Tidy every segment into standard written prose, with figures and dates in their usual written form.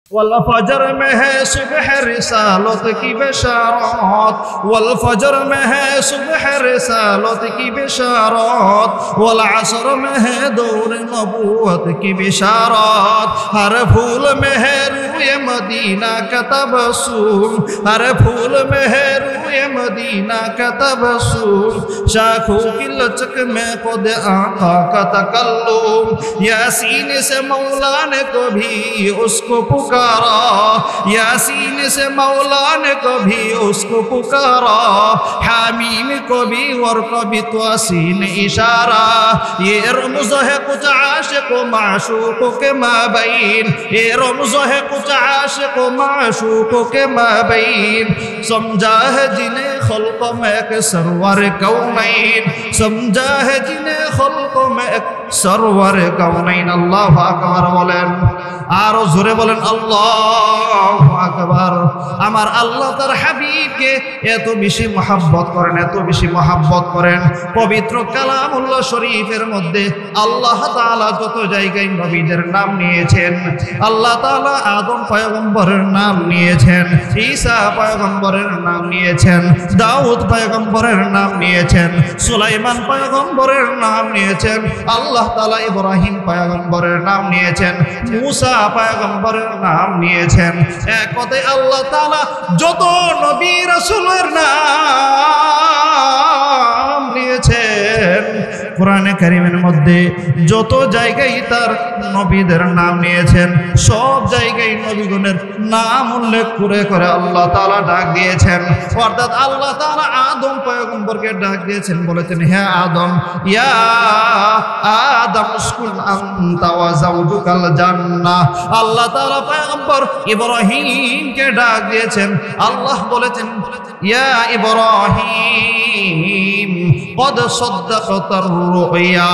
वल फजर में है सुबह रिसालत की बशारत, वल फजर में है सुबह रिसालत की बशारत, वल असर में है दौर नबूवत की बिशारत। हर फूल में है रूए मदीना का तबस्सुम, हर फूल में है रूए मदीना का तबस्सुम, शाखों की लचक में खुद आका का तकल्लुम। यासीन से मौला ने कभी उसको पुकारा, यासीन से मौला ने कभी उसको पुकारा, हामीम को भी और कभी त्वासीन इशारा। ये रमज़ है कुछ आशिक़ व माशूक़ के माबैन, ये रमज़ है कुछ आशिक़ व माशूक़ के माबैन। समझा है जिन्हें खल्क़ में एक सरवर कौनैन, समझा है जिन्हें खल्क़ में एक सरवर कौनैन। अल्लाहु আকবার বলেন, আরো জোরে বলেন আল্লাহু আকবার। আমার আল্লাহ তার হাবিবকে এত বেশি মহব্বত করেন, এত বেশি মহব্বত করেন। পবিত্র কালামুল্লাহ শরীফের মধ্যে আল্লাহ তাআলা যত জায়গায় নবীদের নাম নিয়েছেন, আল্লাহ তাআলা আদম পয়গম্বরের নাম নিয়েছেন, ঈসা পয়গম্বরের নাম নিয়েছেন, দাউদ পয়গম্বরের নাম নিয়েছেন, সুলাইমান পয়গম্বরের নাম নিয়েছেন, আল্লাহ তাআলা ইব্রাহিম পয়গম্বরের নাম নিয়েছেন, মুসা পয়গম্বরের নাম নিয়েছেন। এক কথায় আল্লাহ তাআলা যত নবী রাসূলের নাম নিয়েছেন, কোরআনে কারীমের মধ্যে যত জায়গায় তার নবীদের নাম নিয়েছেন, সব জায়গায় নবীগণের নাম উল্লেখ করে করে আল্লাহ তাআলা ডাক দিয়েছেন। অর্থাৎ আল্লাহ তাআলা আদম পয়গম্বরকে ডাক দিয়েছেন, বলেছেন হে আদম, ইয়া আদম উসকুন আনতা ওয়া যাওজুকাল জান্নাহ। আল্লাহ তাআলা পয়গম্বর ইব্রাহিমকে ডাক দিয়েছেন, আল্লাহ বলেছেন ইয়া ইব্রাহিম কদ সাদ্দাকতার রুয়া।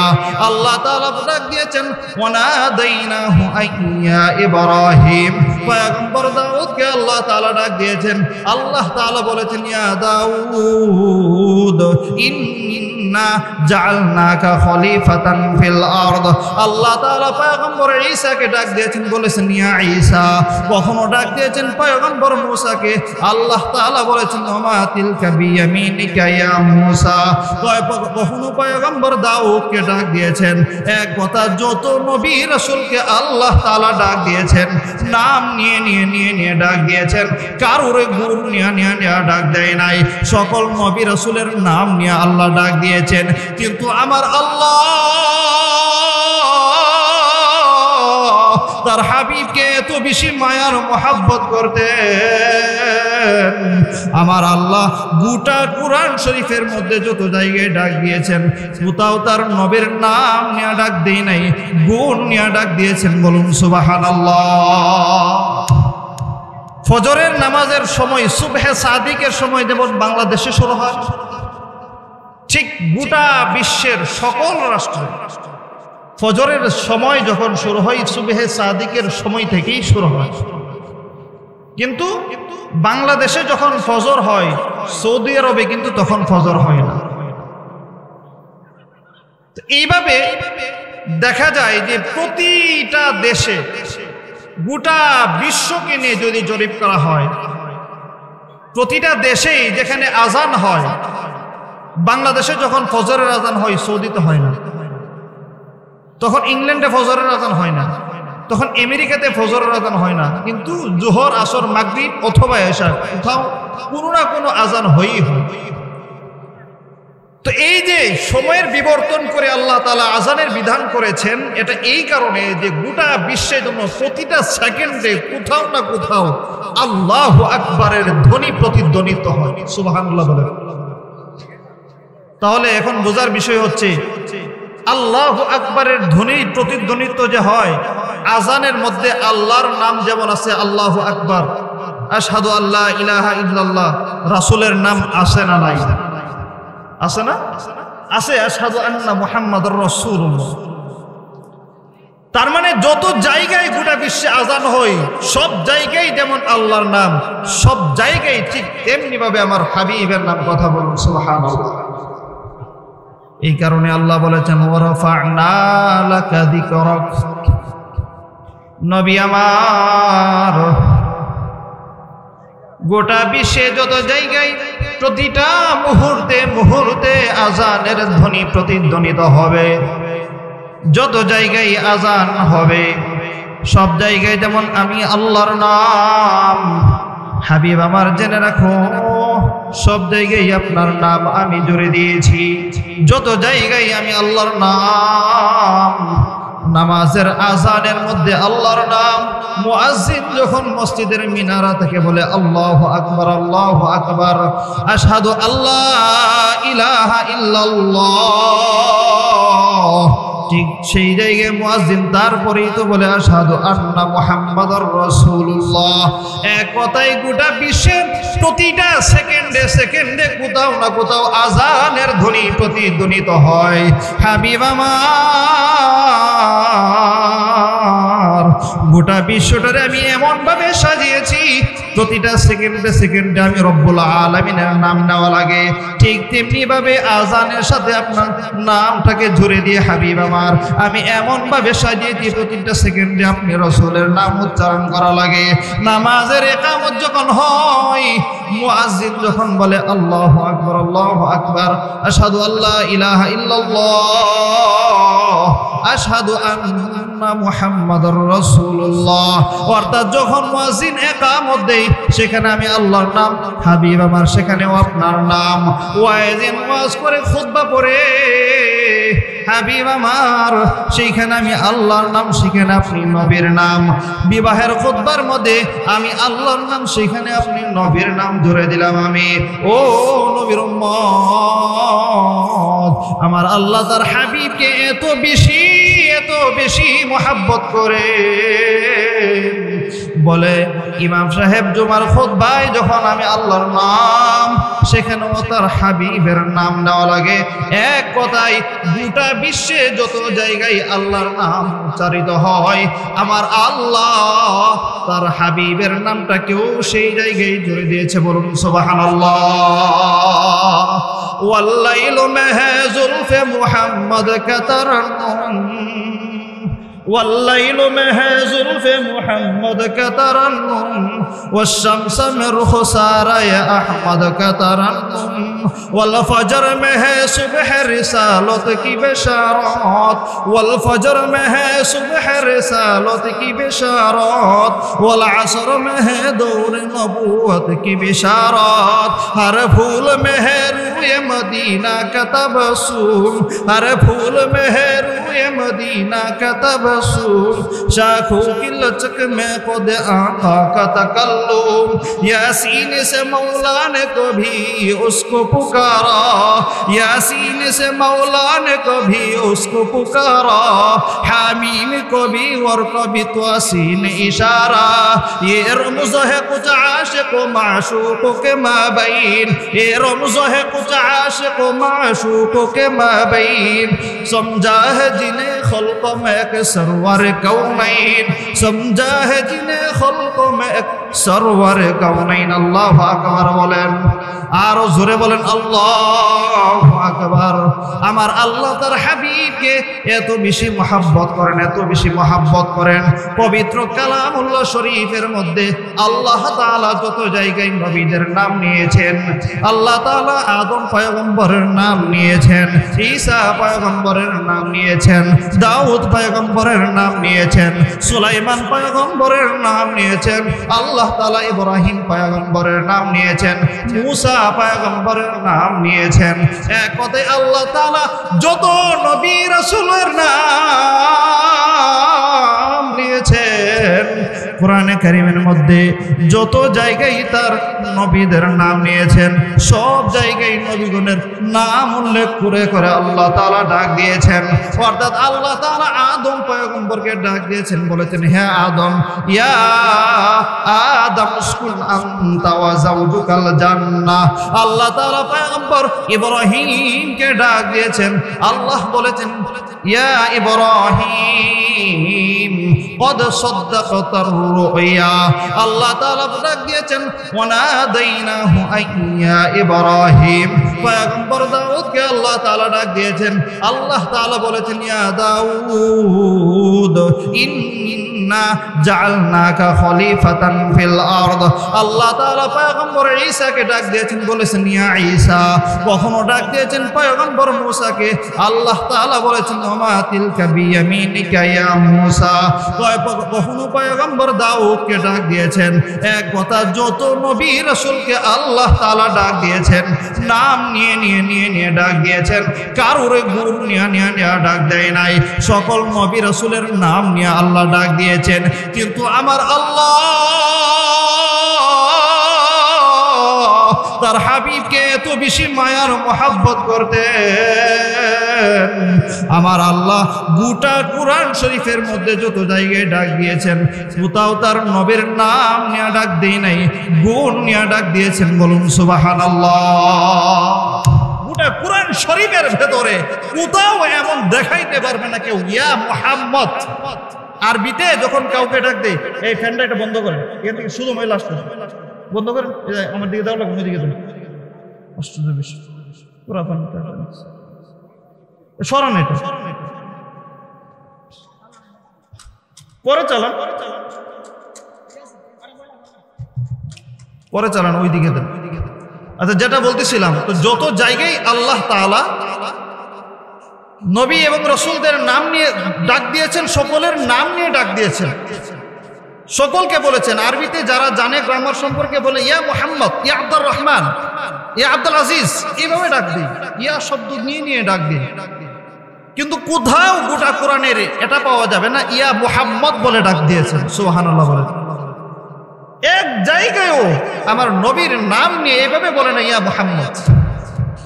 আল্লাহ তাআলা ডাক দিয়েছেন ওয়া নাদাইনাহু আইয়া ইব্রাহিম। পয়গম্বর দাউদকে আল্লাহ তাআলা ডাক দিয়েছেন, আল্লাহ তাআলা বলেছেন ইয়া দাউদ ইন্না জাআলনাকা খলিফাতান ফিল আরদ। আল্লাহ তাআলা পয়গম্বর ঈসাকে ডাক দিয়েছেন, বলেছেন ইয়া ঈসা। কখনো ডাক দিয়েছেন পয়গম্বর মুসাকে, আল্লাহ তাআলা বলেছেন ওমা তিলকা বিয়ামিনিকা ইয়া মুসা। কখনো পয়গম্বর দাউদকে ডাক দিয়েছেন। এক কথা যত নবী রাসূলকে আল্লাহ তাআলা ডাক দিয়েছেন, নাম নিয়ে নিয়ে নিয়ে নিয়ে ডাক দিয়েছেন, কারোর গুণ নিয়ে নিয়ে নিয়ে ডাক দেয় নাই। সকল নবী রাসূলের নাম নিয়ে আল্লাহ ডাক দিয়েছেন। কিন্তু আমার আল্লাহ তার হাবিবকে এত বেশি মায়ার মহব্বত করতেন, আমার আল্লাহ গোটা কুরআন শরীফের মধ্যে যত জায়গায় ডাক দিয়েছেন, কোথাও তার নবীর নাম নিয়ে ডাক দেয় নাই, গুণ নিয়ে ডাক দিয়েছেন। বলুন সুবহানাল্লাহ। ফজরের নামাজের সময়, সুবহে সাদিকের সময় যেমন বাংলাদেশে শুরু হয়, ঠিক গোটা বিশ্বের সকল রাষ্ট্রে ফজরের সময় যখন শুরু হয়, সুবহে সাদিকের সময় থেকেই শুরু হয়। কিন্তু বাংলাদেশে যখন ফজর হয়, সৌদি আরবে কিন্তু তখন ফজর হয় না। এইভাবে দেখা যায় যে প্রতিটা দেশে, গোটা বিশ্বকে নিয়ে যদি জরিপ করা হয়, প্রতিটা দেশেই যেখানে আজান হয়, বাংলাদেশে যখন ফজরের আজান হয় সৌদিতে হয় না, তখন ইংল্যান্ডে ফজরের আজান হয় না, তখন আমেরিকাতে ফজরের আজান হয় না, কিন্তু জোহর, আসর, মাগরিব অথবা এশা কোথাও কোনো না কোনো আজান হয়েই হয়। তো এই যে সময়ের বিবর্তন করে আল্লাহ তাআলা আজানের বিধান করেছেন, এটা এই কারণে যে গোটা বিশ্বের জন্য প্রতিটা সেকেন্ডে কোথাও না কোথাও আল্লাহু আকবারের ধ্বনি প্রতিধ্বনিত হয়। সুবহানাল্লাহ বলেন। তাহলে এখন বোঝার বিষয় হচ্ছে, আল্লাহু আকবারের ধ্বনি প্রতিধ্বনিত যে হয়, আজানের মধ্যে আল্লাহর নাম যেমন আছে আল্লাহু আকবার, আশহাদু আল্লা ইলাহা ইল্লাল্লাহ, রাসূলের নাম আছে না নাই? আছে না? আছে, আশহাদু আন্না মুহাম্মাদুর রাসূলুল্লাহ। তার মানে যত জায়গায় গোটা বিশ্বে আজান হয়, সব জায়গায় যেমন আল্লাহর নাম, সব জায়গায় ঠিক তেমনি ভাবে আমার হাবিবের নাম। কথা বলুন সুবহানাল্লাহ। এই কারণে আল্লাহ বলেছেন ওয়া রাফা'না লাকা যিকরাক, নবী আমার গোটা বিশ্বে যত জায়গায় প্রতিটা মুহূর্তে মুহূর্তে আজানের ধ্বনি প্রতিধ্বনিত হবে, যত জায়গায় আজান হবে সব জায়গায় যেমন আমি আল্লাহর নাম, হাবিব আমার জেনে রাখো সব জায়গায় আপনার নাম আমি জুড়ে দিয়েছি। যত জায়গায় আমি আল্লাহর নাম, নামাজের আজানের মধ্যে আল্লাহর নাম, মুয়াজ্জিন যখন মসজিদের মিনারা থেকে বলে আল্লাহু আকবার আল্লাহু আকবার, আশহাদু আল্লাহ ইলাহা ইল্লাল্লাহ, ঠিক সেই জায়গায় মুয়াজ্জিন তারপরেই তো বলে আশহাদু আন্না মুহাম্মাদুর রাসূলুল্লাহ। এক কথায় গোটা বিশ্বের প্রতিটা সেকেন্ডে সেকেন্ডে কোথাও না কোথাও আজানের ধ্বনি প্রতিধ্বনিত হয়। হাবিব আমার গোটা বিশ্বটারে আমি এমন ভাবে সাজিয়েছি প্রতিটা সেকেন্ডে সেকেন্ডে আমি রব্বুল আলামিনের নাম নেওয়া লাগে, ঠিক তেমনি ভাবে আজানের সাথে আপনার নামটাকে জুড়ে দিয়ে হাবিব আমার আমি এমন ভাবে সাজিয়েছি প্রতিটা সেকেন্ডে আপনি রাসূলের নাম উচ্চারণ করা লাগে। নামাজের ইকামত যখন হয়, মুয়াজ্জিন যখন বলে আল্লাহু আকবার আশহাদু আল্লা ইলাহা ইল্লাল্লাহ আশহাদু আন্না মুহাম্মাদুর রাসূলুল্লাহ, অর্থাৎ যখন মুয়াজ্জিন ইকামত দেয় সেখানে আমি আল্লাহর নাম, হাবিব আমার সেখানেও আপনার নাম। ওয়াইজিন ওয়াজ করে খুতবা পড়ে হাবিব আমার সেইখানে আমি আল্লাহর নাম, সেখানে আপনি নবীর নাম। বিবাহের খুতবার মধ্যে আমি আল্লাহর নাম, সেখানে আপনি নবীর নাম জুড়ে দিলাম আমি। ও নবীর উম্মত, আমার আল্লাহ তার হাবিবকে এত বেশি মহব্বত করে বলে ইমাম সাহেব জুমার খুতবায় যখন আমি আল্লাহর নাম, সেখানেও তার হাবিবের নাম নেওয়া লাগে। এক কথায় গোটা বিশ্বে যত জায়গায় আল্লাহর নাম উচ্চারিত হয়, আমার আল্লাহ তার হাবিবের নামটাকেও সেই জায়গায় জুড়ে দিয়েছে। বলুন সুবহানাল্লাহ। ওয়াল্লাইলু মাহা যুলফে মুহাম্মদ কাতারান্নুম, والليل مها زلف محمد كترنم والشمس من رخسار يا أحمد كترنم والفجر مها صبح رسالت کی بشارات والفجر مها صبح رسالت کی بشارات والعصر مها دور نبوت کی بشارات ہر پھول میں ہے روئے مدینہ کا تبسم ہر پھول میں ہے روئے مدینہ کا تبسم شاخوں کی لچک میں خود آقا کا تکلم یاسین سے مولا نے کبھی اس کو پکارا یاسین سے مولا نے کبھی اس کو پکارا حامیم کبھی اور کبھی توسین اشارہ یہ رمز ہے کچھ عاشق و معشوقوں کے مابین یہ رمز ہے کچھ عاشق و معشوقوں کے مابین سمجھا ہے جنہیں خلق میں ایک سرور کونین سمجھا ہے جنہیں خلق میں ایک سرور کونین আল্লাহু আকবার বলেন, আরো জোরে বলেন আল্লাহু আকবার। আমার আল্লাহ তার হাবিবকে এত বেশি মহব্বত করেন, এত বেশি মহব্বত করেন। পবিত্র কালামুল্লাহ শরীফের মধ্যে আল্লাহ তাআলা যত জায়গায় নবীদের নাম নিয়েছেন, আল্লাহ তাআলা আদম পয়গম্বরের নাম নিয়েছেন, ঈসা পয়গম্বরের নাম নিয়েছেন, দাউদ পয়গম্বরের নাম নিয়েছেন, সুলাইমান পয়গম্বরের নাম নিয়েছেন, আল্লাহ তাআলা ইব্রাহিম পয়গম্বরের নাম নিয়েছেন, মুসা পয়গম্বরের নাম নিয়েছেন। এক কথায় আল্লাহ তাআলা যত নবী রাসূলের নাম নিয়েছেন, কোরআনে কারীমের মধ্যে যত জায়গায় তার নবীদের নাম নিয়েছেন, সব জায়গায় নবীগণের নাম উল্লেখ করে করে আল্লাহ তাআলা ডাক দিয়েছেন। অর্থাৎ আল্লাহ তাআলা আদম পয়গম্বরকে ডাক দিয়েছেন, বলেছেন হে আদম, ইয়া আদম উসকুন আনতা ওয়া যাওজুকাল জান্নাহ। আল্লাহ তাআলা পয়গম্বর ইব্রাহিমকে ডাক দিয়েছেন, আল্লাহ বলেছেন ইয়া ইব্রাহিম قد صدقت الرؤيا। আল্লাহ তাআলা ডাক দিয়েছেন ওয়ানাদাইনাহু আইয়া ইব্রাহিম। পয়গম্বর দাউদকে আল্লাহ তাআলা ডাক দিয়েছেন, আল্লাহ তাআলা বলেছেন ইয়া দাউদ ইন্না জাআলনাকা খলিফাতান ফিল আরদ। আল্লাহ তাআলা পয়গম্বর ঈসাকে ডাক দিয়েছেন, বলেছেন ইয়া ঈসা। কখনো ডাক দিয়েছেন পয়গম্বর মূসাকে, আল্লাহ তাআলা বলেছেন ওমা তিলকা বিয়ামিনিকা ইয়া মূসা। কখনো পয়গম্বর দাউদকে ডাক দিয়েছেন। এক কথা, যত নবী রাসূলকে আল্লাহ তাআলা ডাক দিয়েছেন, নাম নিয়ে নিয়ে নিয়ে নিয়ে ডাক দিয়েছেন, কারোর গুণ নিয়ে নিয়ে নিয়ে ডাক দেয় নাই। সকল নবী রাসূলের নাম নিয়ে আল্লাহ ডাক দিয়েছেন। কিন্তু আমার আল্লাহ তার হাবিবকে এত বেশি মায়ার মোহাব্বত করতেন, আমার আল্লাহ গোটা কুরআন শরীফের মধ্যে যত জায়গায় ডাক দিয়েছেন, কোথাও তার নবীর নাম নিয়ে ডাক দেয় নাই, গুণ নিয়ে ডাক দিয়েছেন। বলুন সুবহানাল্লাহ। গোটা কুরআন শরীফের ভেতরে কোথাও এমন দেখাইতে পারবে না কেউ ইয়া মুহাম্মদ। আরবিতে যখন কাউকে ডাক দেয়, এই ফ্যানটা এটা বন্ধ করেন, এখান থেকে শুধু মহিলা আসতে বন্ধ করেন, আমার দিকে দেওয়া লাগবে, ওইদিকে যান, আশ্চর্য বিষয়, পুরা সরান এটা, পরে চালান, পরে চালান, ওইদিকে দেন। আচ্ছা, যেটা বলতেছিলাম, তো যত জায়গায় আল্লাহ তাআলা নবী এবং রাসূলদের নাম নিয়ে ডাক দিয়েছেন, সকলের নাম নিয়ে ডাক দিয়েছেন, সকলকে বলেছেন। আরবিতে যারা জানে গ্রামার সম্পর্কে বলে ইয়া মুহাম্মদ, ইয়া আব্দুর রহমান, ইয়া আব্দুল আজিজ, এইভাবে ডাক দিই, ইয়া শব্দ নিয়ে নিয়ে ডাক দিই। কিন্তু কোথাও গোটা কোরআনের এটা পাওয়া যাবে না ইয়া মুহাম্মদ বলে ডাক দিয়েছেন। সুবহানাল্লাহ বলেন। এক জায়গায়ও আমার নবীর নাম নিয়ে এভাবে বলে না ইয়া মুহাম্মদ।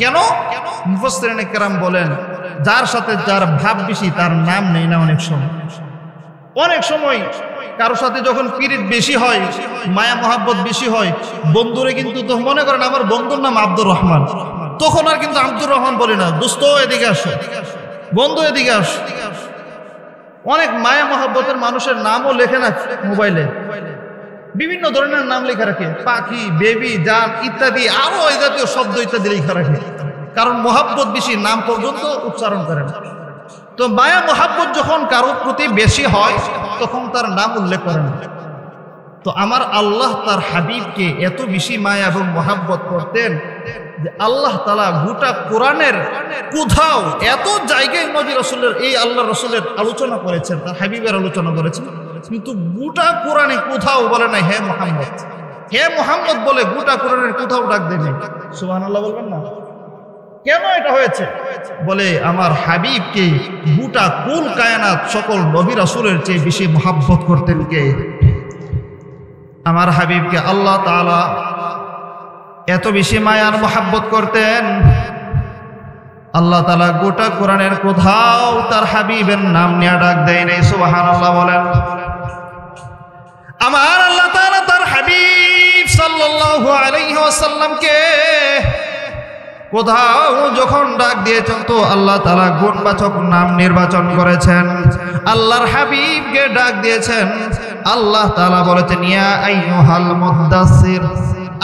কেন? মুফাসসিরিনে কেরাম বলেন, যার সাথে যার ভাব বেশি তার নাম নেই না। অনেক সময় কারোর সাথে যখন পীড়িত বেশি হয়, মায়া মহাব্বত বেশি হয়, বন্ধুরে কিন্তু তো মনে করেন আমার বন্ধুর নাম আব্দুর রহমান, তখন আর কিন্তু আব্দুর রহমান বলি না, দোস্ত এদিকে আসো, বন্ধু এদিকে আস। অনেক মায়া মহাব্বতের মানুষের নামও লেখে না মোবাইলে, বিভিন্ন ধরনের নাম লেখা রাখে, পাখি, বেবি, জান ইত্যাদি, আরো এই জাতীয় শব্দ ইত্যাদি লেখা রাখে, কারণ মহাব্বত বেশি, নাম পর্যন্ত উচ্চারণ করে না। তো মায়া মহাব্বত যখন কারোর প্রতি বেশি হয় তখন তার নাম উল্লেখ করেন। তো আমার আল্লাহ তার হাবিবকে এত বেশি মায়া এবং মহাব্বত করতেন যে আল্লাহ তাআলা গোটা কোরআনের কোথাও এত জায়গায় নবী রাসূলের, এই আল্লাহ রাসূলের আলোচনা করেছেন, তার হাবিবের আলোচনা করেছেন, কিন্তু গোটা কোরআনে কোথাও বলে না হে মুহাম্মদ, হে মুহাম্মদ বলে গোটা কোরআনের কোথাও ডাক দেয়নি। সুবহানাল্লাহ বলবেন না? কেন এটা হয়েছে? বলে আমার হাবিবকে গোটা কুল কায়নাত সকল নবী রাসূলের চেয়ে বেশি মহাব্বত করতেন কে? আমার হাবিবকে আল্লাহ তাআলা এত বেশি মায়ার মহাব্বত করতেন, আল্লাহ তাআলা গোটা কোরআনের কোথাও তার হাবিবের নাম নিয়ে ডাক দেয় নাই। সুবহানাল্লাহ বলেন। আমার আল্লাহ তাআলা তার হাবিব সাল্লাল্লাহু আলাইহি ওয়াসাল্লামকে কোথাও যখন ডাক দিয়েছেন তো আল্লাহ তাআলা গুণবাচক নাম নির্বাচন করেছেন। আল্লাহর হাবিবকে ডাক দিয়েছেন, আল্লাহ তাআলা বলেছেন ইয়া আইয়ুহাল মুদ্দাসসির।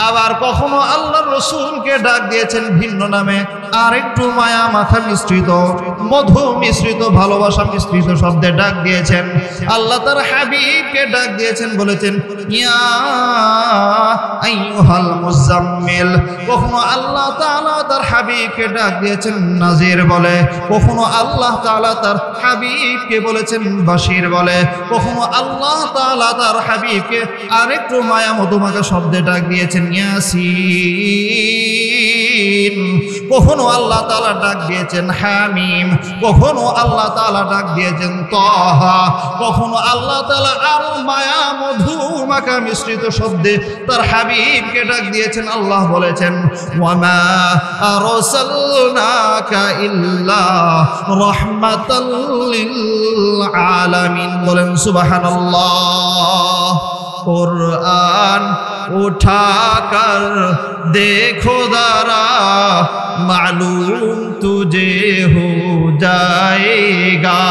আবার কখনো আল্লাহর রাসূলকে ডাক দিয়েছেন ভিন্ন নামে, আর একটু মায়া মাথা মিশ্রিত, মধু মিশ্রিত, ভালোবাসা মিশ্রিত শব্দে ডাক দিয়েছেন। আল্লাহ তার হাবিবকে ডাক দিয়েছেন, বলেছেন ইয়া আইয়ুহাল মুজাম্মিল। কখনো আল্লাহ তাআলা তার হাবিবকে ডাক দিয়েছেন নাজির বলে, কখনো আল্লাহ তাআলা তার হাবিবকে বলেছেন বাশির বলে, কখনো আল্লাহ তাআলা তার হাবিবকে আরেকটু মায়া মধুমাখা শব্দে ডাক দিয়েছেন ইয়াসিন। কখনো আল্লাহ তাআলা ডাক দিয়েছেন হামিম, কখনো আল্লাহ তাআলা ডাক দিয়েছেন তাহা, কখনো আল্লাহ তাআলা আরো মায়া মধুমাখা মিশ্রিত শব্দে তার হাবিবকে ডাক দিয়েছেন। আল্লাহ বলেছেন ওয়ামা আরসালনাকা ইল্লা রাহমাতাল লিল আলামিন। বলেন সুবহানাল্লাহ। कुरान उठाकर देखो जरा मालूम तुझे हो जाएगा।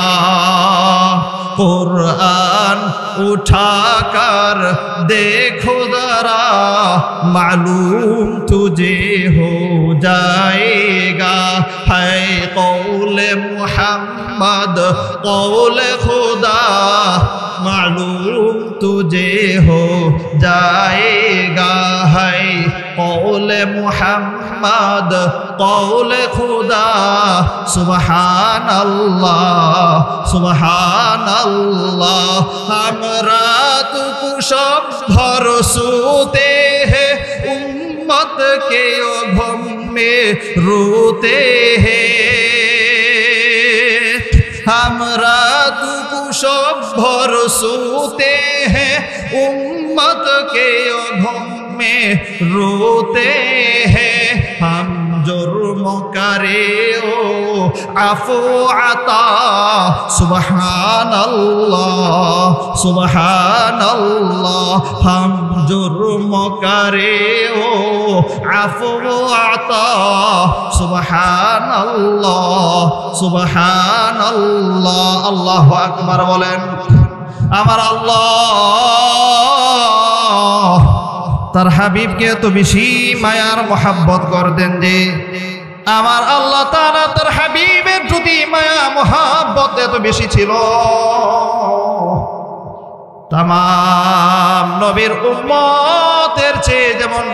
कुरान उठाकर देखो जरा मालूम तुझे हो जाएगा। है कौले मुहम्मद कौले खुदा मालूम तुझे हो जाएगा है कौले मुहम्मद कौले खुदा सुबहान अल्लाह हम रात को सब भरोसते हैं उम्मत के गम में रोते हैं हम रात को सब भरोसते हैं उम्मत के गम में रोते हैं हम जुर्म करे ओ आफो आता सुबहान अल्लाह हम जुर्म करे ओ आफो आता सुबहान अल्लाह अल्लाहु আকবার বলেন আমার আল্লাহ তার হাবিবকে তো বেশি মায়ার মোহাব্বত করতেন যে আমার আল্লাহ তাআলা তার হাবিবের প্রতি মায়া মোহাব্বত এত বেশি ছিল तमाम नबीर उम्मतेर চেয়ে যেমন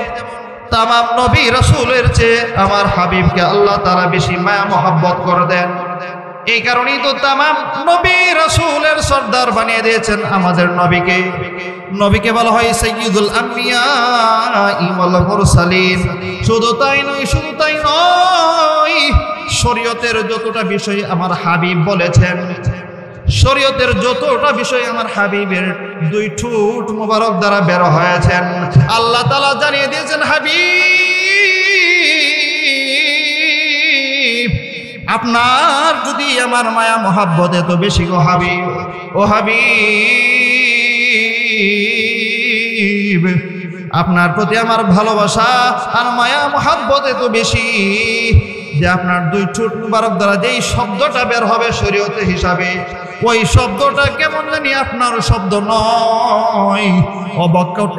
तमाम नबी রাসূলের চেয়ে আমার হাবিবকে আল্লাহ তাআলা বেশি মায়া মোহাব্বত করে দেন এই কারণেই তো तमाम নবী রাসূলের সরদার বানিয়ে দিয়েছেন আমাদের নবীকে বলা হয় সাইয়্যিদুল আম্বিয়া ওয়াল মুরসালিন শুধু তাই নয় শরীয়তের যতটা বিষয় আমার হাবিব বলেছেন শরীয়তের যতটা বিষয় আমার হাবিবের দুই ঠোঁট মোবারক দ্বারা বের হয়েছেন আল্লাহ তাআলা জানিয়ে দিয়েছেন হাবিব আপনার যদি আমার মায়া মোহাব্বত এত বেশি গো হাবিব ও হাবিব আপনার প্রতি আমার ভালোবাসা আর মায়া মোহাব্বত এত বেশি যে আপনার দুই ঠোঁট মুবারক দ্বারা যেই শব্দটা বের হবে শরীয়তের হিসাবে ওই শব্দটা কেমন জানি আপনার শব্দ নয়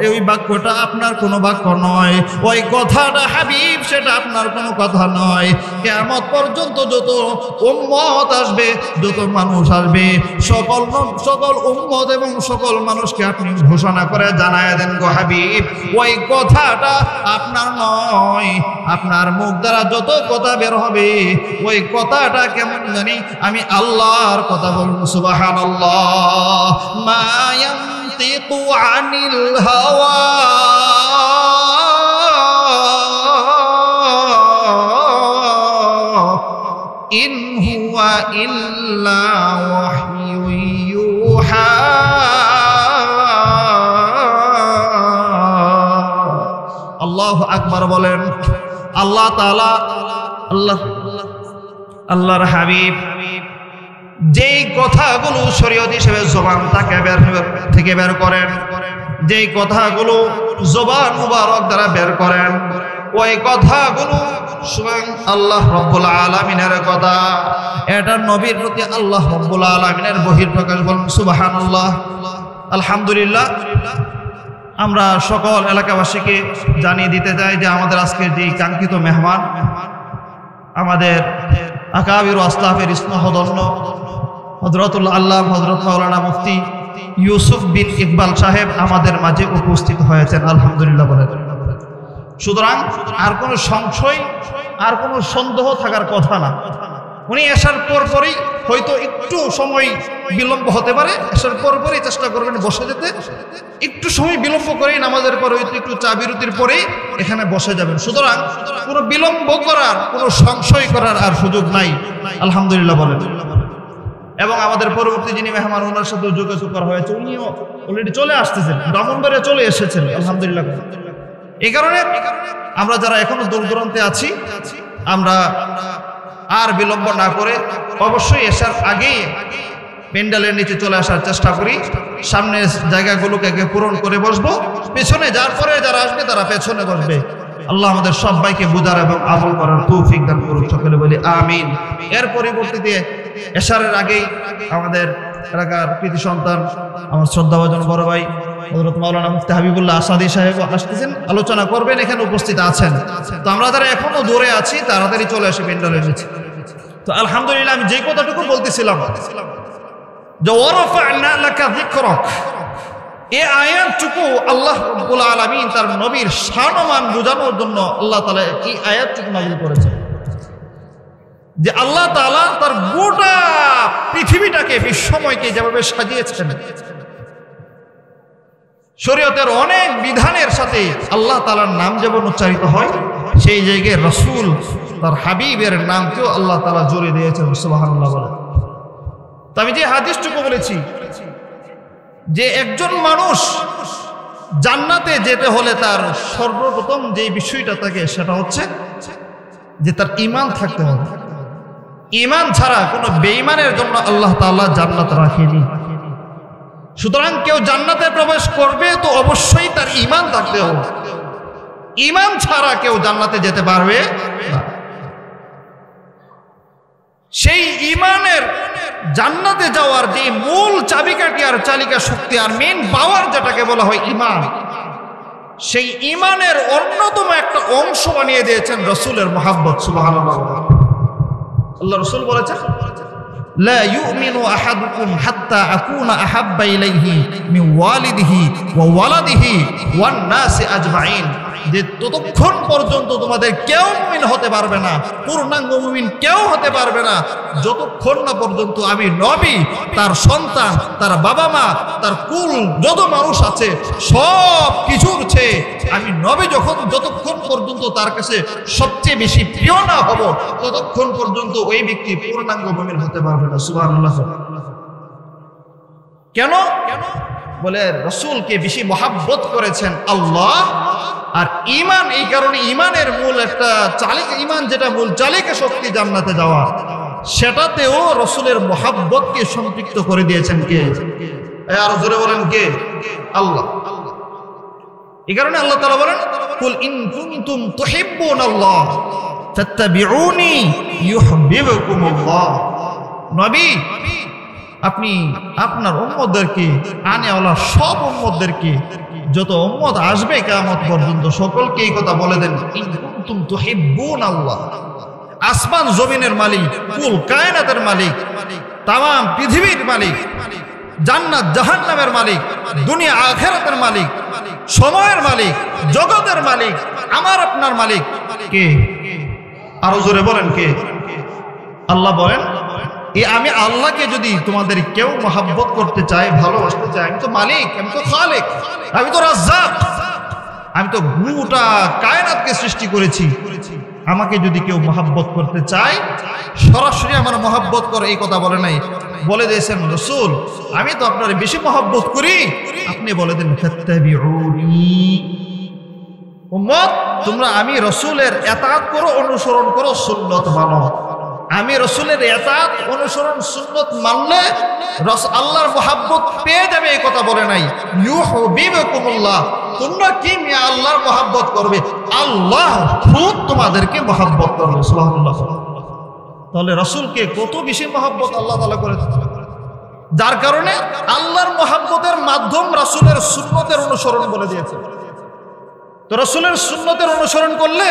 ওই বাক্যটা আপনার কোনো বাক্য নয় ওই কথাটা হাবিব সেটা আপনার কোনো কথা নয় কিয়ামত পর্যন্ত যত উম্মত আসবে যত মানুষ আসবে সকল উম্মত এবং সকল মানুষকে আপনি ঘোষণা করে জানায় দেন গো হাবিব ওই কথাটা আপনার নয় আপনার মুখ দ্বারা যত কথা বের হবে ওই কথাটা কেমন জানি আমি আল্লাহর কথা বলবো সুবহানাল্লাহ মা ইয়ানতিকু আনিল হাওয়া ইন হুয়া ইল্লা ওয়াহয়ু ইউহা আল্লাহু আকবার বলেন আল্লাহ তাআলা আল্লাহর হাবিব যেই কথাগুলো শরীয়ত হিসেবে জবান থেকে বের করেন যেই কথাগুলো জবান মুবারক দ্বারা বের করেন ওই কথাগুলো স্বয়ং আল্লাহ রাব্বুল আলামিনের কথা এটা নবীর প্রতি আল্লাহ রাব্বুল আলামিনের বহিঃপ্রকাশ বলেন সুবহানাল্লাহ আলহামদুলিল্লাহ আমরা সকল এলাকাবাসীকে জানিয়ে দিতে চাই যে আমাদের আজকের যে কাঙ্ক্ষিত মেহমান আমাদের আকাবির আসলাফের স্নেহধন্য হযরতুল আল্লামা হযরত মাওলানা মুফতি ইউসুফ বিন ইকবাল সাহেব আমাদের মাঝে উপস্থিত হয়েছেন আলহামদুলিল্লাহ বলেন সুতরাং আর কোনো সংশয় আর কোনো সন্দেহ থাকার কথা না উনি আসার পরপরই হয়তো একটু সময় বিলম্ব হতে পারে আসার পরপরই চেষ্টা করবেন বসে যেতে একটু সময় বিলম্ব করেই নামাজের পরে হয়তো একটু চা বিরতির পরেই এখানে বসে যাবেন সুতরাং কোনো বিলম্ব করার কোনো সংশয় করার আর সুযোগ নাই আলহামদুলিল্লাহ বলেন এবং আমাদের পরবর্তী যিনি মেহমান ওনার সাথে যোগাযোগ করা হয়েছে উনিও অলরেডি চলে আসতেছেন ব্রাহ্মণবাড়িয়া চলে এসেছেন আলহামদুলিল্লাহ এই কারণে আমরা যারা এখনো দূর দূরান্তে আছি আমরা আর বিলম্ব না করে অবশ্যই আসার আগেই প্যান্ডেলের নিচে চলে আসার চেষ্টা করি সামনের জায়গাগুলোকে পূরণ করে বসবো পেছনে যার পরে যারা আসবে তারা পেছনে বসবে আল্লাহ আমাদের সবাইকে বুঝার এবং আমল করার তৌফিক দান করুন সকলে বলি আমিন এর পরিবর্তে এশারের আগেই আমাদের এলাকার কৃতি সন্তান আমার শ্রদ্ধাভাজন বড় ভাই হযরত মাওলানা মুফতি হাবিবুল্লাহ আসাদি সাহেব আসতেছেন আলোচনা করবেন এখানে উপস্থিত আছেন তো আমরা যারা এখনো দূরে আছি তাড়াতাড়ি চলে আসি প্যান্ডেলের নিচে তো আলহামদুলিল্লাহ আমি যে কথাটুকু বলতেছিলাম যে ওয়ারাফা'না লাকা যিকরাক, এই আয়াতটুকু আল্লাহ রাব্বুল আলামিন তার নবীর শান-মান বোঝানোর জন্য আল্লাহ তাআলা এই আয়াতটুকু নাযিল করেছেন। যে আল্লাহ তাআলা তার গোটা পৃথিবীটাকে, বিশ্বময়কে যেভাবে সাজিয়েছেন, শরীয়তের অনেক বিধানের সাথে আল্লাহ তাআলার নাম যেমন উচ্চারিত হয়, সেই জায়গায় রাসূল তার হাবিবের নামকেও আল্লাহ তাআলা জুড়ে দিয়েছেন। সুবহানাল্লাহ বলে। তো আমি যে হাদিসটুকু বলেছি যে একজন মানুষ জান্নাতে যেতে হলে তার সর্বপ্রথম যে বিষয়টা থাকে সেটা হচ্ছে যে তার ঈমান থাকতে হবে। ঈমান ছাড়া কোনো বেঈমানের জন্য আল্লাহ তাআলা জান্নাত রাখেনি। সুতরাং কেউ জান্নাতে প্রবেশ করবে তো অবশ্যই তার ঈমান থাকতে হবে। ঈমান ছাড়া কেউ জান্নাতে যেতে পারবে না। সেই ঈমানের জান্নাতে যাওয়ার যে মূল চাবিকাঠি আর চালিকা শক্তি আর মেন পাওয়ার যেটাকে বলা হয় ঈমান, সেই ঈমানের অন্যতম একটা অংশ বানিয়ে দিয়েছেন রাসূলের মুহাব্বত। সুবহানাল্লাহ। আল্লাহ রাসূল বলেছেন, লা ইউমিনু আহাদুকুম হাত্তা আকুনা আহাব্বা ইলাইহি মিন ওয়ালিদিহি ওয়া ওয়ালাদিহি ওয়ান নাসি আজমাইন, যে ততক্ষণ পর্যন্ত তোমাদের কেউ মুমিন হতে পারবে না, পূর্ণাঙ্গ মুমিন কেউ হতে পারবে না, যতক্ষণ না পর্যন্ত আমি নবী, তার সন্তান, তার বাবা মা, তার কুল যত মানুষ আছে সব কিছুর চেয়ে আমি নবী যতক্ষণ পর্যন্ত তার কাছে সবচেয়ে বেশি প্রিয় না হব, ততক্ষণ পর্যন্ত ওই ব্যক্তি পূর্ণাঙ্গ মুমিন হতে পারবে না। সুবহানাল্লাহ। কেন? বলে রাসূলকে বেশি মহাব্বত করেছেন আল্লাহ আর ঈমান। এই কারণে ঈমানের মূল একটা চালিকা, ঈমান যেটা মূল চালিকা শক্তি জান্নাতে যাওয়া, সেটাতেও রাসূলের মহাব্বতকে সম্পৃক্ত করে দিয়েছেন কে? আর জোরে বলেন কে? আল্লাহ। এই কারণে আল্লাহ তাআলা বলেন, কুল ইন কুনতুম তুহিব্বুনাল্লাহ ফাত্তাবিউনি ইউহিব্বুকুমুল্লাহ। নবী, আপনি আপনার উম্মতদেরকে, আনেওয়ালা সব উম্মতদেরকে, যত উম্মত আসবে কিয়ামত পর্যন্ত, সকলকে এই কথা বলে দেন, ইন কুনতুম তুহিব্বুনাল্লাহ। আসমান জমিনের মালিক, কুল কায়নাতের মালিক, তামাম পৃথিবীর মালিক, জান্নাত জাহান্নামের মালিক, দুনিয়া আখিরাতের মালিক, সময়ের মালিক, জগতের মালিক, আমার আপনার মালিক কে? আরো জোরে বলেন কে? আল্লাহ বলেন, আমি আল্লাহকে যদি তোমাদের কেউ মহাব্বত করতে চায়, ভালোবাসতে চায়, আমি তো মালিক, আমি তো খালিক, আমি তো রাজ্জাক, আমি তো গোটা কায়নাতকে সৃষ্টি করেছি। আমাকে যদি কেউ মহাব্বত করতে চায়, সরাসরি আমার মহাব্বত করে এই কথা বলে নাই, বলে দিয়েছেন রাসূল আমি তো আপনার বেশি মহাব্বত করি, আপনি বলে দেন ফাত্তাবিউনি। উম্মত, তোমরা আমি রাসূলের ইতাআত করো, অনুসরণ করো, সুন্নাত মানো। আমি রাসূলের ইতাআত অনুসরণ সুন্নাত মানলে আল্লাহর মহাব্বত পেয়ে যাবে, এই কথা বলে নাই। ইউহিব্বুকুমুল্লাহ, তোমরা কি আল্লাহর মহাব্বত করবে, আল্লাহ খুদ তোমাদেরকে মহাব্বত করবে। সুবহানাল্লাহ। তাহলে রাসূলকে কত বেশি মহাব্বত আল্লাহ তাআলা করেছেন, যার কারণে আল্লাহর মহাব্বতের মাধ্যম রাসূলের সুন্নতের অনুসরণ বলে দিয়েছে। তো রাসূলের সুন্নতের অনুসরণ করলে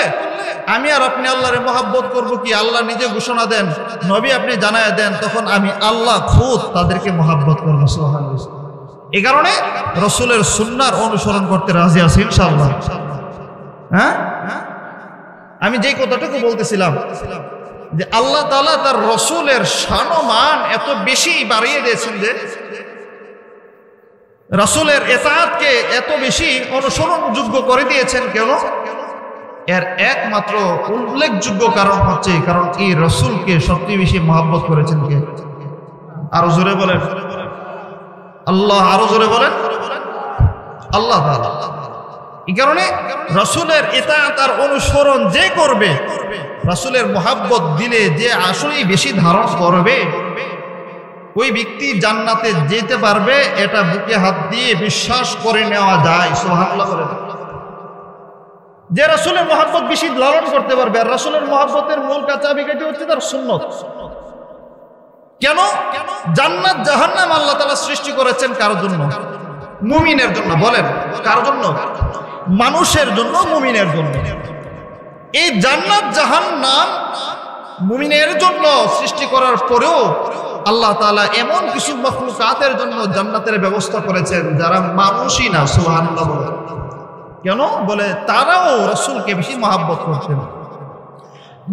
আমি আর আপনি আল্লাহর মহাব্বত করব কি? আল্লাহ নিজে ঘোষণা দেন, নবী আপনি জানায় দেন, তখন আমি আল্লাহ খুদ তাদেরকে মহাব্বত করব। সুবহানাল্লাহ। এই কারণে রাসূলের সুন্নাহর অনুসরণ করতে রাজি আছি ইনশাআল্লাহ। হ্যাঁ, আমি যেই কথাটুকু বলতেছিলাম যে আল্লাহ তাআলা তার রাসূলের শান ও মান এত বেশি বাড়িয়ে দিয়েছেন যে রাসূলের ইতাআতকে এত বেশি অনুসরণযোগ্য করে দিয়েছেন। কেন? এর একমাত্র উল্লেখযোগ্য কারণ হচ্ছে কারণ এই রাসূলকে সবচেয়ে বেশি মহব্বত করেছেন কে? আরো জোরে বলেন আল্লাহ। আরো জোরে বলেন আল্লাহ তাআলা। এই কারণে রাসূলের ইতাআত আর অনুসরণ যে করবে, রাসূলের মহব্বত দিলে যে আসলেই বেশি ধারণ করবে, ওই ব্যক্তি জান্নাতে যেতে পারবে, এটা বুকে হাত দিয়ে বিশ্বাস করে নেওয়া যায়। সুবহানাল্লাহ। যে রাসূলের মহব্বত বেশি লালন করতে পারবে, আর রাসূলের মহব্বতের মূল চাবিকাঠি হচ্ছে তার সুন্নত। কেন? জান্নাত জাহান্নাম আল্লাহ তাআলা সৃষ্টি করেছেন কার জন্য? মুমিনের জন্য। বলেন কার জন্য? মানুষের জন্য, মুমিনের জন্য। এই জান্নাত জাহান্নাম মুমিনের জন্য সৃষ্টি করার পরেও আল্লাহ তাআলা এমন কিছু মাখলুকাতের জন্য জান্নাতের ব্যবস্থা করেছেন যারা মানুষই না। সুবহানাল্লাহ। কেন? বলে তারাও রাসূলকে বেশি মহব্বত করতেন।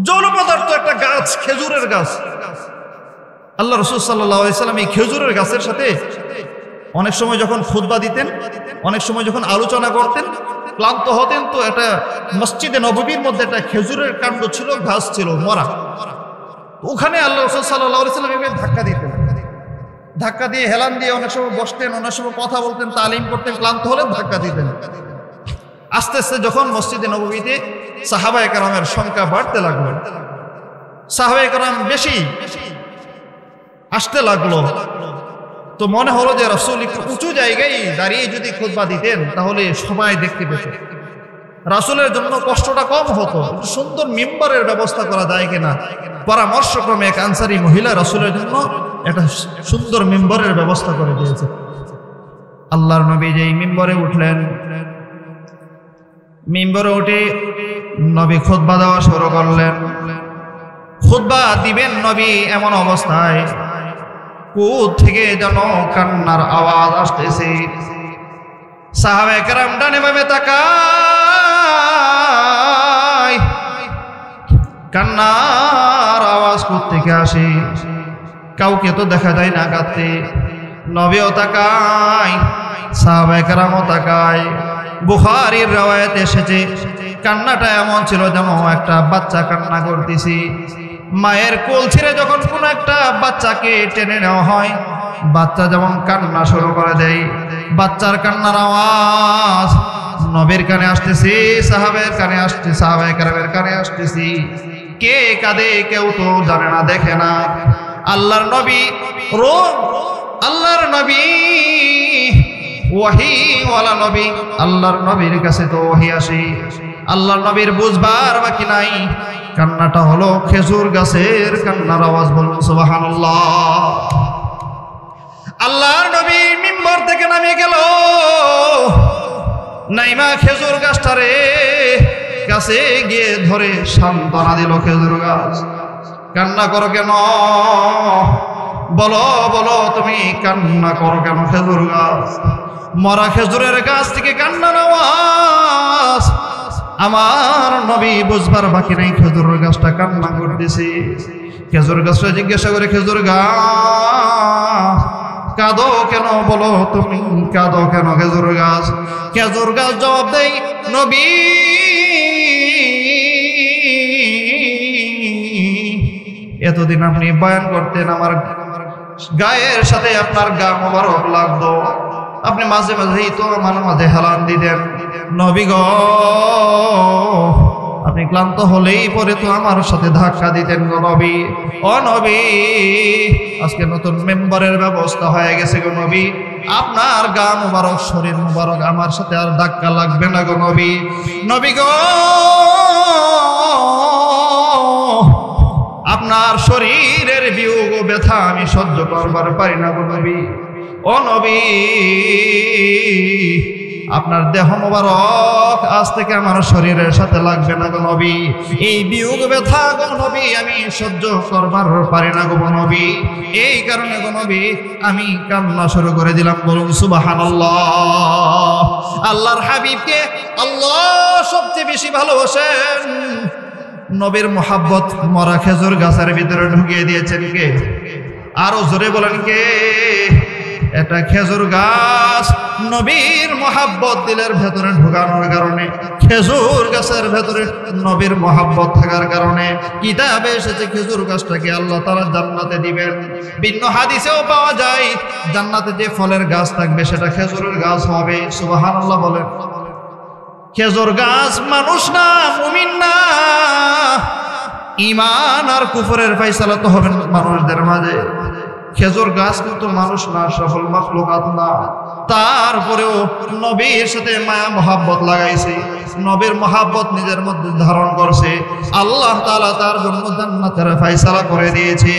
জড় পদার্থ একটা গাছ, খেজুরের গাছ। আল্লাহ রাসূল সাল্লাল্লাহু আলাইহি সাল্লাম এই খেজুরের গাছের সাথে অনেক সময় যখন খুতবা দিতেন, অনেক সময় যখন আলোচনা করতেন, ক্লান্ত হতেন, তো একটা মসজিদে নববীর মধ্যে একটা খেজুরের কাণ্ড ছিল, গাছ ছিল মরা। ওখানে আল্লাহ রাসূল সাল্লাল্লাহু আলাইহি সাল্লাম এভাবে ধাক্কা দিতেন, ধাক্কা দিয়ে হেলান দিয়ে অনেক সময় বসতেন, অনেক সময় কথা বলতেন, তালিম করতেন, ক্লান্ত হলে ধাক্কা দিতেন। আস্তে আস্তে যখন মসজিদে নববীতে সাহাবায়ে কেরামের সংখ্যা বাড়তে লাগলো, সাহাবায়ে কেরাম বেশি আসতে লাগলো, তো মনে হলো যে রাসূল একটু উঁচু জায়গায় দাঁড়িয়ে যদি খুতবা দিতেন তাহলে সবাই দেখতে পেত, রাসূলের জন্য কষ্টটা কম হতো। একটু সুন্দর মিম্বরের ব্যবস্থা করা যায় কিনা। পরামর্শক্রমে এক আনসারী মহিলা রাসূলের জন্য একটা সুন্দর মিম্বরের ব্যবস্থা করে দিয়েছে। আল্লাহর নবী যেই মিম্বরে উঠলেন, মিম্বরে উঠে নবী খুতবা দেওয়া শুরু করলেন। খুতবা দিবেন নবী, এমন অবস্থায় কোথা থেকে যেন কান্নার আওয়াজ আসতেছে। সাহাবায়ে কেরাম ডানে বামে তাকায়, কান্নার আওয়াজ কোথা থেকে আসে? কাউকে তো দেখা যায় না কাঁদতে। নবীও তাকায়, সাহাবায়ে কেরামও তাকায়। বুখারীর riwayat এসেছে কান্নাটা এমন ছিল যেন একটা বাচ্চা কান্না করতেছে। মায়ের কোল ছেড়ে যখন কোন একটা বাচ্চাকে টেনে নেওয়া হয়, বাচ্চা যেমন কান্না শুরু করে দেয়, বাচ্চার কান্নার আওয়াজ নবীর কানে আসতেছে, সাহাবায়ের কানে আসতেছে, সাহাবায়ে কেরামের কানে আসতেছে। কে কাঁদে কেউ তো জানে না, দেখে না। আল্লাহর নবী আল্লাহর নবী ওয়াহি ওয়ালা নবী, আল্লাহর নবীর কাছে তো ওয়াহি আসে। আল্লাহর নবীর বুঝবার বাকি নাই, কান্নাটা হলো খেজুর গাছের কান্নার আওয়াজ। বলুন সুবহানাল্লাহ। আল্লাহর নবী মিম্বর থেকে নামে গেল, নাইমা খেজুর গাছটারে কাছে গিয়ে ধরে সান্ত্বনা দিল। খেজুর গাছ, কান্না করো কেন? বলো বলো, তুমি কান্না করো কেন? খেজুর গাছ, মরা খেজুরের গাছ থেকে কান্নার আওয়াজ। আমার নবী বুঝবার বাকি নাই, খেজুরের গাছটা কান্না করতেছে। খেজুর গাছটা জিজ্ঞাসা করে, খেজুর গাছ কাঁদো কেন? বলো তুমি কাঁদো কেন? খেজুর গাছ জবাব দেয়, নবী এতদিন আপনি বয়ান করতেন, আমার গায়ের সাথে আপনার গা মোবারক লাগতো, আপনি মাঝে মাঝেই তো আমার মাঝে হেলান দিতেন। নবী গো, আপনি ক্লান্ত হলেই পরে তো আমার সাথে ধাক্কা দিতেন গো নবী। ও নবী, আজকে নতুন মেম্বারের ব্যবস্থা হয়ে গেছে গো নবী, আপনার গা মোবারক, শরীর মোবারক আমার সাথে আর ধাক্কা লাগবে না গো নবী। নবী গো, আপনার শরীরের বিয়োগ ব্যথা আমি সহ্য করবার পারি না গো নবী। ও নবী, আপনার দেহ মোবারক আজ থেকে আমার শরীরের সাথে লাগবে না গো নবী। এই বিয়োগ ব্যথা গো নবী আমি সহ্য করবার পারি না গো নবী। এই কারণে গো নবী আমি কান্না শুরু করে দিলাম। বলুন সুবহানাল্লাহ। আল্লাহর হাবিবকে আল্লাহ সবচেয়ে বেশি ভালোবাসেন। নবীর মোহাব্বত মরা খেজুর গাছের ভিতরে ঢুকিয়ে দিয়েছেন কে? আরো জোরে বলেন কে? এটা খেজুর গাছ নবীর মোহাব্বত দিলের ভেতরে ঢুকানোর কারণে, খেজুর গাছের ভেতরে নবীর মোহাব্বত থাকার কারণে কিতাবে এসেছে খেজুর গাছটাকে আল্লাহ তাআলা জান্নাতে দিবেন। ভিন্ন হাদিসেও পাওয়া যায় জান্নাতে যে ফলের গাছ থাকবে সেটা খেজুরের গাছ হবে। সুবহানাল্লাহ বলেন। খেজুর গাছ মানুষ না, মুমিন না। ঈমান আর কুফরের ফয়সালা তো হবে মানুষদের মাঝে। খেজুর গাছ কিন্তু মানুষ না, সকল মাখলুকাত না। তারপরেও নবীর সাথে মায়া মোহাব্বত লাগাইছে, নবীর মোহাব্বত নিজের মধ্যে ধারণ করছে। আল্লাহ তাআলা তার জন্য জান্নাতের ফয়সালা করে দিয়েছে।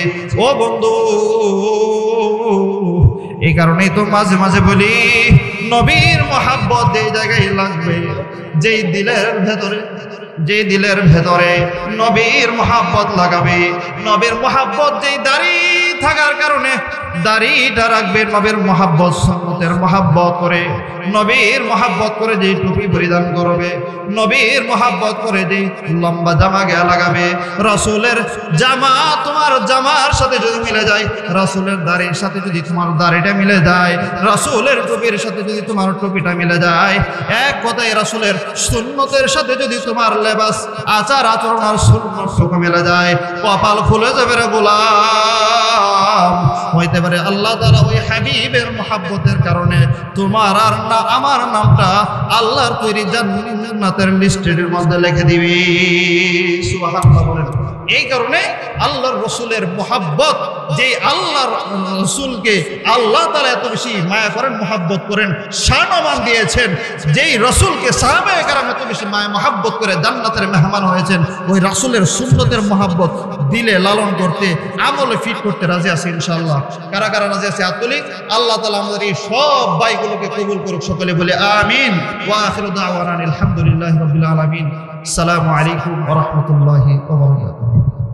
ও বন্ধু, এই কারণেই তো মাঝে মাঝে বলি, নবীর মোহাব্বত যেই জায়গায় লাগবে, যেই দিলের ভেতরে নবীর মোহাব্বত লাগাবে, নবীর মোহাব্বত যেই দাঁড়িয়ে থাকার কারণে দাড়িটা রাখবে নবীর মহাব্বত সুন্নতের মহাব্বত করে, নবীর মহাব্বত করে যে টুপি পরিধান করবে, নবীর মহাব্বত করে যে লম্বা জামা গায়ে লাগাবে, রাসূলের জামা তোমার জামার সাথে যদি মিলে যায়, রাসূলের দাড়ির সাথে যদি তোমার দাড়িটা মিলে যায়, রাসূলের টুপির সাথে যদি তোমার টুপিটা মিলে যায়, এক কথায় রাসূলের সুন্নতের সাথে যদি তোমার লেবাস আচার আচরণ আর সুন্নত মিলে যায়, কপাল খুলে যাবে রে গোলাম। হইতে পারে আল্লাহ তাআলা ওই হাবিবের মহাব্বতের কারণে তোমার আর না আমার নামটা আল্লাহর তৈরি জান্নাতের লিস্টের মধ্যে লিখে দিবি। সুবহানাল্লাহ বলেন। এই কারণে আল্লাহর রাসূলের মহাব্বত, যে আল্লাহর রাসূলকে আল্লাহ তাআলা এত বেশি মায়া করেন, মহাব্বত করেন, সম্মান দিয়েছেন, যেই রাসূলকে সাহাবায়ে কেরাম এত বেশি মায়া মহাব্বত করে জান্নাতের মেহমান হয়েছেন, ওই রাসূলের সুন্নতের মহাব্বত দিলে লালন করতে, আমলে ফিট করতে রাজি আছে ইনশাআল্লাহ। কারা কারা রাজি আছে হাত তুলি। আল্লাহ তাআলা আমাদের এই সব ভাইগুলোকে কবুল করুক, সকলে বলে আমিন। ওয়া আখিরু দাওয়ানা আলহামদুলিল্লাহি রাব্বিল আলামিন। আসসালামু আলাইকুম ওয়া রাহমাতুল্লাহি ওয়া বারাকাতুহু।